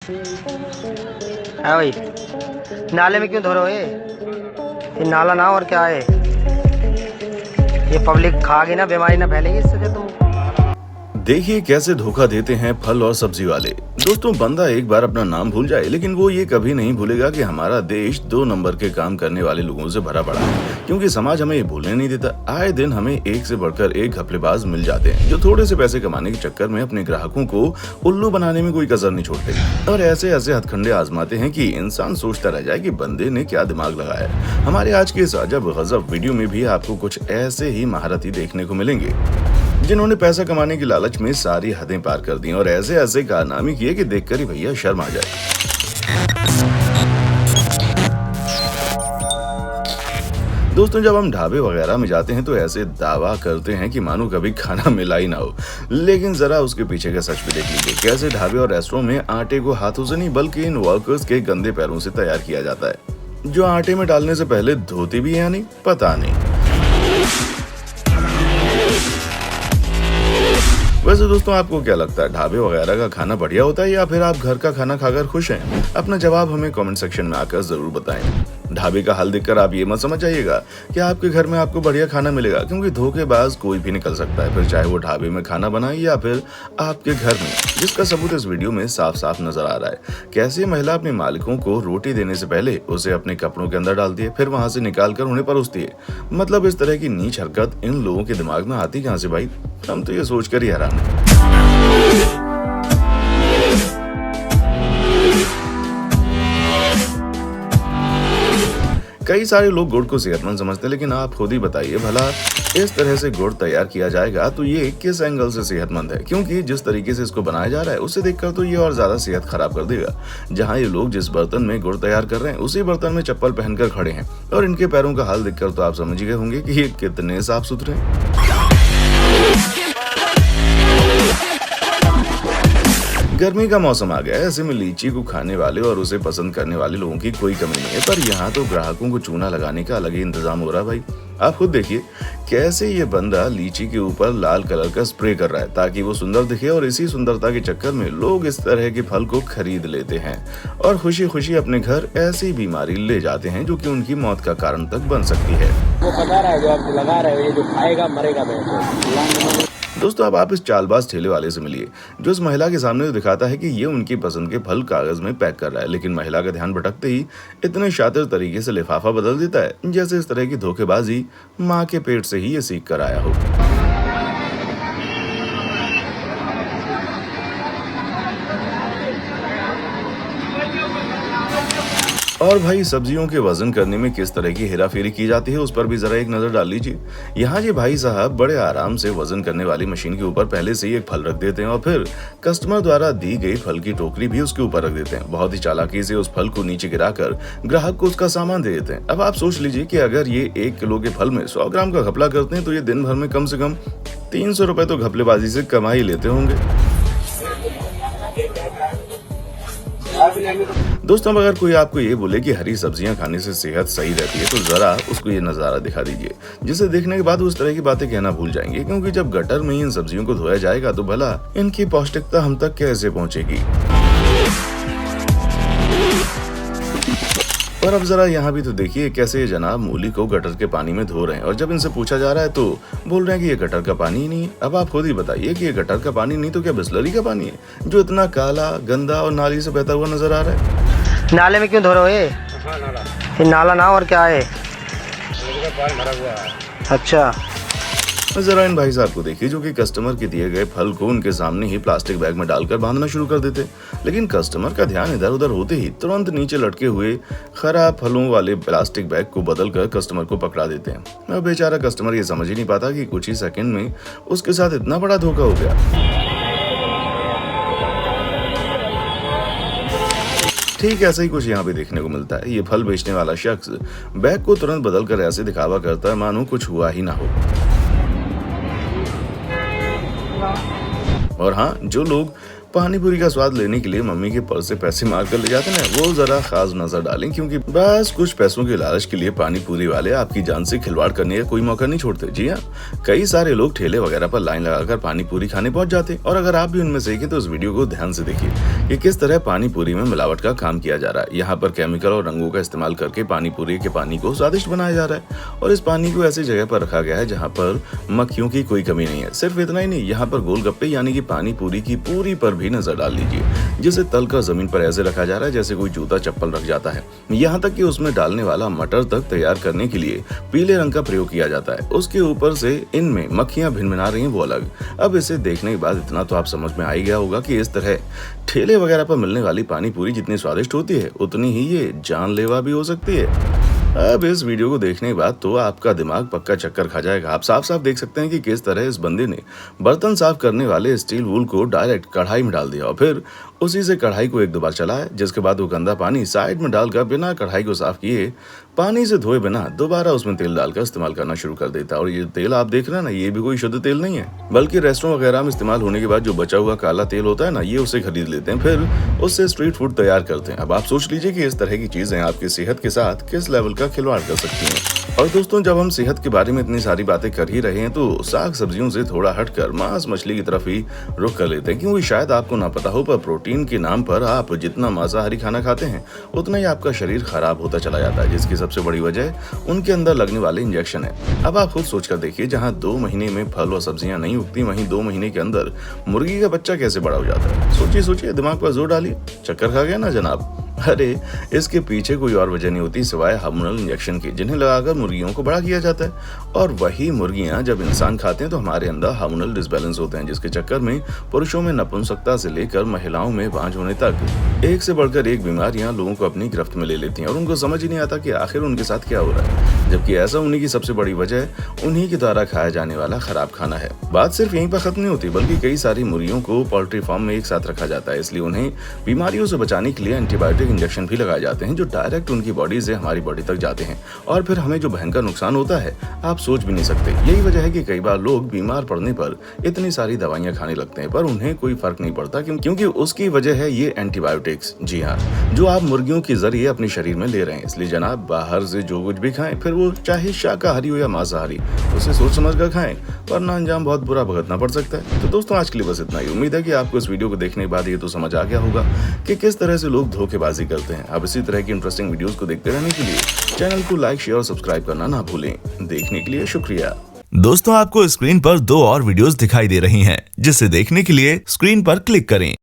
हाँ भाई, नाले में क्यों धो रहे हो ये नाला ना और क्या है। ये पब्लिक खा गई ना, बीमारी ना फैलेगी इससे तुम। देखिए कैसे धोखा देते हैं फल और सब्जी वाले। दोस्तों, बंदा एक बार अपना नाम भूल जाए लेकिन वो ये कभी नहीं भूलेगा कि हमारा देश 2 नंबर के काम करने वाले लोगों से भरा पड़ा है, क्योंकि समाज हमें ये भूलने नहीं देता। आए दिन हमें एक से बढ़कर एक घपलेबाज मिल जाते हैं जो थोड़े से पैसे कमाने के चक्कर में अपने ग्राहकों को उल्लू बनाने में कोई कसर नहीं छोड़ते और ऐसे ऐसे हथकंडे आजमाते हैं कि इंसान सोचता रह जाए कि बंदे ने क्या दिमाग लगाया है। हमारे आज के इस अजब गजब वीडियो में भी आपको कुछ ऐसे ही महारथी देखने को मिलेंगे जिन्होंने पैसा कमाने की लालच में सारी हदें पार कर दी और ऐसे ऐसे कारनामे किए कि देखकर ही भैया शर्म आ जाए। दोस्तों, जब हम ढाबे वगैरह में जाते हैं तो ऐसे दावा करते हैं कि मानो कभी खाना मिला ही ना हो, लेकिन जरा उसके पीछे का सच भी देख लीजिए। कैसे ढाबे और रेस्टोरेंट में आटे को हाथों से नहीं बल्कि इन वर्कर्स के गंदे पैरों से तैयार किया जाता है, जो आटे में डालने से पहले धोते भी है नहीं, पता नहीं। वैसे दोस्तों, आपको क्या लगता है, ढाबे वगैरह का खाना बढ़िया होता है या फिर आप घर का खाना खाकर खुश हैं? अपना जवाब हमें कमेंट सेक्शन में आकर जरूर बताएं। ढाबे का हाल देखकर आप ये मत समझ जाइएगा कि आपके घर में आपको बढ़िया खाना मिलेगा, क्योंकि धोखेबाज कोई भी निकल सकता है, फिर चाहे वो ढाबे में खाना बनाए या फिर आपके घर में, जिसका सबूत इस वीडियो में साफ साफ नजर आ रहा है। कैसे महिला अपने मालिकों को रोटी देने से पहले उसे अपने कपड़ों के अंदर डालती है, फिर वहां से निकाल कर उन्हें परोसती है। मतलब इस तरह की नीच हरकत इन लोगों के दिमाग में आती कहां से भाई? हम तो ये सोचकर ही हैरान हैं। कई सारे लोग गुड़ को सेहतमंद समझते हैं, लेकिन आप खुद ही बताइए भला इस तरह से गुड़ तैयार किया जाएगा तो ये किस एंगल से सेहतमंद है? क्योंकि जिस तरीके से इसको बनाया जा रहा है उसे देखकर तो ये और ज्यादा सेहत खराब कर देगा। जहां ये लोग जिस बर्तन में गुड़ तैयार कर रहे हैं उसी बर्तन में चप्पल पहनकर खड़े हैं और इनके पैरों का हाल देखकर तो आप समझ गए होंगे कि ये कितने साफ सुथरे हैं। गर्मी का मौसम आ गया है, ऐसे में लीची को खाने वाले और उसे पसंद करने वाले लोगों की कोई कमी नहीं है, पर यहाँ तो ग्राहकों को चूना लगाने का अलग ही इंतजाम हो रहा है भाई। आप खुद देखिए कैसे ये बंदा लीची के ऊपर लाल कलर का स्प्रे कर रहा है ताकि वो सुंदर दिखे, और इसी सुंदरता के चक्कर में लोग इस तरह के फल को खरीद लेते हैं और खुशी खुशी अपने घर ऐसी बीमारी ले जाते हैं जो कि उनकी मौत का कारण तक बन सकती है। वो बता रहा है जो आप लगा रहे हो, ये जो खाएगा मरेगा नहीं। दोस्तों, अब आप इस चालबाज ठेले वाले से मिलिए जो इस महिला के सामने दिखाता है कि ये उनकी पसंद के फल कागज में पैक कर रहा है, लेकिन महिला का ध्यान भटकते ही इतने शातिर तरीके से लिफाफा बदल देता है जैसे इस तरह की धोखेबाजी माँ के पेट से ही ये सीख कर आया हो। और भाई, सब्जियों के वजन करने में किस तरह की हेराफेरी की जाती है उस पर भी जरा एक नजर डाल लीजिए। यहाँ ये भाई साहब बड़े आराम से वजन करने वाली मशीन के ऊपर पहले से ही एक फल रख देते हैं और फिर कस्टमर द्वारा दी गई फल की टोकरी भी उसके ऊपर रख देते हैं। बहुत ही चालाकी से उस फल को नीचे गिराकर ग्राहक को उसका सामान दे देते हैं। अब आप सोच लीजिए कि अगर ये 1 किलो के फल में 100 ग्राम का घपला करते हैं तो ये दिन भर में कम से कम 300 रुपए तो घपलेबाजी से कमा ही लेते होंगे। दोस्तों, अगर कोई आपको ये बोले कि हरी सब्जियां खाने से सेहत सही रहती है तो जरा उसको ये नजारा दिखा दीजिए, जिसे देखने के बाद उस तरह की बातें कहना भूल जाएंगे, क्योंकि जब गटर में इन सब्जियों को धोया जाएगा तो भला इनकी पौष्टिकता हम तक कैसे पहुंचेगी। और अब जरा यहाँ भी तो देखिए कैसे जनाब मूली को गटर के पानी में धो रहे हैं और जब इनसे पूछा जा रहा है तो बोल रहे हैं कि ये गटर का पानी ही नहीं है। अब आप खुद ही बताइए कि ये गटर का पानी नहीं तो क्या बिस्लरी का पानी है जो इतना काला, गंदा और नाली से बहता हुआ नजर आ रहा है? नाले में क्यों धो रहे हो ये नाला ना और क्या है। अच्छा, जरा इन भाई साहब को देखिए जो कि कस्टमर के दिए गए फल को उनके सामने ही प्लास्टिक बैग में डालकर बांधना शुरू कर देते, लेकिन कस्टमर का ध्यान इधर उधर होते ही तुरंत नीचे लटके हुए खराब फलों वाले प्लास्टिक बैग को बदलकर कस्टमर को पकड़ा देते हैं। अब बेचारा कस्टमर ये समझ ही नहीं पाता कि कुछ ही सेकंड में उसके साथ इतना बड़ा धोखा हो गया। ठीक ऐसा ही कुछ यहाँ पे देखने को मिलता है। ये फल बेचने वाला शख्स बैग को तुरंत बदलकर ऐसे दिखावा करता है मानो कुछ हुआ ही ना हो। और हाँ, जो लोग पानी पूरी का स्वाद लेने के लिए मम्मी के पर्स से पैसे मार कर ले जाते हैं, वो जरा खास नजर डालें, क्योंकि बस कुछ पैसों के लालच के लिए पानी पूरी वाले आपकी जान से खिलवाड़ करने का कोई मौका नहीं छोड़ते। जी हाँ, कई सारे लोग ठेले वगैरह पर लाइन लगाकर पानी पूरी खाने पहुंच जाते हैं, और अगर आप भी उनमें से एक हैं तो इस वीडियो को ध्यान से देखिए कि किस तरह पानी पूरी में मिलावट का काम किया जा रहा है। यहाँ पर केमिकल और रंगों का इस्तेमाल करके पानी पूरी के पानी को स्वादिष्ट बनाया जा रहा है, और इस पानी को ऐसी जगह पर रखा गया है जहाँ पर मक्खियों की कोई कमी नहीं है। सिर्फ इतना ही नहीं, यहाँ पर गोलगप्पे यानी कि पानी पूरी की पूरी पर भी नजर डाल लीजिए, जिसे तलकर जमीन पर ऐसे रखा जा रहा है जैसे कोई जूता चप्पल रख जाता है। यहाँ तक कि उसमें डालने वाला मटर तक तैयार करने के लिए पीले रंग का प्रयोग किया जाता है। उसके ऊपर से इनमें मक्खियां भिनभिना रही हैं, वो अलग। अब इसे देखने के बाद इतना तो आप समझ में आ ही गया होगा कि इस तरह ठेले वगैरह पर मिलने वाली पानी पूरी जितनी स्वादिष्ट होती है उतनी ही ये जानलेवा भी हो सकती है। अब इस वीडियो को देखने के बाद तो आपका दिमाग पक्का चक्कर खा जाएगा। आप साफ साफ देख सकते हैं कि किस तरह इस बंदे ने बर्तन साफ करने वाले स्टील वूल को डायरेक्ट कढ़ाई में डाल दिया और फिर उसी से कढ़ाई को एक दो बार चलाया, जिसके बाद वो गंदा पानी साइड में डालकर बिना कढ़ाई को साफ किए पानी से धोए बिना दोबारा उसमें तेल डालकर इस्तेमाल करना शुरू कर देता है। और ये तेल आप देख रहे हैं ना, ये भी कोई शुद्ध तेल नहीं है, बल्कि रेस्टोरेंट वगैरह में इस्तेमाल होने के बाद जो बचा हुआ काला तेल होता है ना, ये उसे खरीद लेते हैं, फिर उससे स्ट्रीट फूड तैयार करते हैं। अब आप सोच लीजिए कि इस तरह की चीजें आपकी सेहत के साथ किस लेवल का खिलवाड़ कर सकती हैं। और दोस्तों, जब हम सेहत के बारे में इतनी सारी बातें कर ही रहे हैं तो साग सब्जियों से थोड़ा हटकर मांस मछली की तरफ ही रुख कर लेते हैं, क्योंकि शायद आपको ना पता हो पर प्रोटीन के नाम पर आप जितना मांसाहारी खाना खाते हैं उतना ही आपका शरीर खराब होता चला जाता है, जिसकी सबसे बड़ी वजह उनके अंदर लगने वाले इंजेक्शन है। अब आप खुद सोचकर देखिए, जहाँ 2 महीने में फल और सब्जियां नहीं उगती, वहीं 2 महीने के अंदर मुर्गी का बच्चा कैसे बड़ा हो जाता है। सोचिए, दिमाग पर जोर डालिए। चक्कर खा गया ना जनाब? अरे इसके पीछे कोई और वजह नहीं होती सिवाय हार्मोनल इंजेक्शन की, जिन्हें लगाकर मुर्गियों को बड़ा किया जाता है। और वही मुर्गियां जब इंसान खाते हैं तो हमारे अंदर हार्मोनल डिसबैलेंस होते हैं, जिसके चक्कर में पुरुषों में नपुंसकता से लेकर महिलाओं में बांझ होने तक एक से बढ़कर एक बीमारियां लोगों को अपनी गिरफ्त में ले लेती हैं, और उनको समझ ही नहीं आता कि आखिर उनके साथ क्या हो रहा है, जबकि ऐसा होने की सबसे बड़ी वजह उन्हीं के द्वारा खाया जाने वाला खराब खाना है। बात सिर्फ यहीं पर खत्म नहीं होती, बल्कि कई सारी मुर्गियों को पोल्ट्री फार्म में एक साथ रखा जाता है, इसलिए उन्हें बीमारियों से बचाने के लिए एंटीबायोटिक इंजेक्शन भी लगाए जाते हैं, जो डायरेक्ट उनकी बॉडी से हमारी बॉडी तक जाते हैं, और फिर हमें जो भयंकर नुकसान होता है आप सोच भी नहीं सकते। यही वजह है कि कई बार लोग बीमार पड़ने पर इतनी सारी दवाइयां खाने लगते हैं, पर उन्हें कोई फर्क नहीं पड़ता, क्योंकि उसकी वजह है ये एंटीबायोटिक्स। जी हाँ, जो आप मुर्गियों के जरिए अपने शरीर में ले रहे हैं। इसलिए जनाब, बाहर से जो कुछ भी खाएं, फिर वो चाहे शाकाहारी हो या मांसाहारी, उसे सोच समझ कर खाएं, वरना अंजाम बहुत बुरा भुगतना पड़ सकता है। तो दोस्तों, आज के लिए बस इतना ही। उम्मीद है कि आपको इस वीडियो को देखने के बाद ये तो समझ आ गया होगा कि किस तरह से लोग धोखेबाजी करते हैं। अब इसी तरह की इंटरेस्टिंग वीडियोस को देखते रहने के लिए चैनल को लाइक, शेयर और सब्सक्राइब करना ना भूलें। देखने के लिए शुक्रिया। दोस्तों, आपको स्क्रीन पर 2 और वीडियोस दिखाई दे रही हैं, जिसे देखने के लिए स्क्रीन पर क्लिक करें।